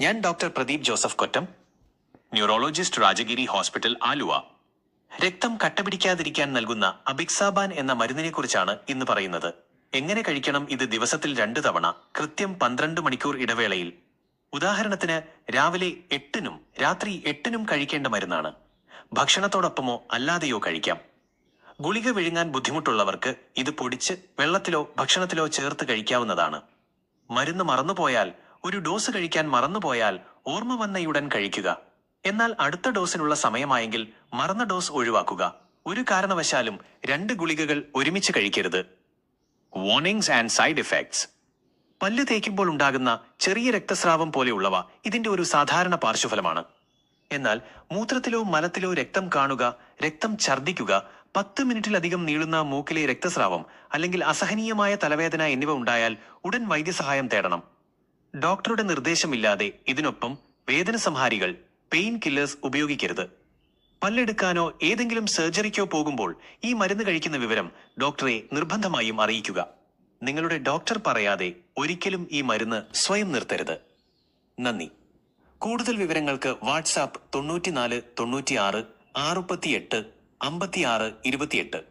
ഞാൻ doctor Pradeep Joseph Kottam, neurologist, Rajagiri hospital, Aluva. രക്തം കട്ടപിടിക്കാതിരിക്കാൻ നൽകുന്ന അബിക്സാബാൻ എന്ന മരുന്നിനെക്കുറിച്ചാണ് ഇന്ന് പറയുന്നത്. എങ്ങനെ കഴിക്കണം? ഇത് ദിവസത്തിൽ 2 തവണ, കൃത്യം 12 മണിക്കൂർ ഇടവേളയിൽ. ഉദാഹരണത്തിന് രാവിലെ 8-നും രാത്രി 8-നും കഴിക്കേണ്ട മരുന്നാണ്. ഭക്ഷണത്തോടൊപ്പമോ അല്ലാതെയോ കഴിക്കാം. ഗുളിക വിഴുങ്ങാൻ ബുദ്ധിമുട്ടുള്ളവർക്ക് ഇത് പൊടിച്ച് വെള്ളത്തിലോ ഭക്ഷണത്തിലോ ചേർത്ത് കഴിക്കാവുന്നതാണ്. മരുന്ന് മറന്നുപോയാൽ, ഒരു ഡോസ് കഴിക്കാൻ മറന്നുപോയാൽ ഓർമ്മ വന്നയുടൻ കഴിക്കുക. എന്നാൽ അടുത്ത ഡോസിനുള്ള സമയമായെങ്കിൽ മറന്ന ഡോസ് ഒഴിവാക്കുക. ഒരു കാരണവശാലും 2 ഗുളികകൾ ഒരുമിച്ച് കഴിക്കരുത്. Warnings and side effects. പല്ല് തേക്കുമ്പോൾ ഉണ്ടാകുന്ന ചെറിയ രക്തസ്രാവം പോലെയുള്ളവ ഇതിന്റെ ഒരു സാധാരണ പാർശ്വഫലമാണ്. എന്നാൽ മൂത്രത്തിലോ മലത്തിലോ രക്തം കാണുക, രക്തം ഛർദ്ദിക്കുക, 10 മിനിറ്റിലധികം നീളുന്ന മൂക്കിലെ രക്തസ്രാവം അല്ലെങ്കിൽ അസഹനീയമായ തലവേദന എന്നിവ ഉണ്ടായാൽ ഉടൻ വൈദ്യസഹായം തേടണം. ഡോക്ടറുടെ നിർദ്ദേശമില്ലാതെ ഇതിനൊപ്പം വേദന സംഹാരികൾ, പെയിൻ കില്ലേഴ്സ് ഉപയോഗിക്കരുത്. പല്ലെടുക്കാനോ ഏതെങ്കിലും സർജറിക്കോ പോകുമ്പോൾ ഈ മരുന്ന് കഴിക്കുന്ന വിവരം ഡോക്ടറെ നിർബന്ധമായും അറിയിക്കുക. നിങ്ങളുടെ ഡോക്ടർ പറയാതെ ഒരിക്കലും ഈ മരുന്ന് സ്വയം നിർത്തരുത്. നന്ദി. കൂടുതൽ വിവരങ്ങൾക്ക് വാട്സാപ്പ് 94 96 68 56 28.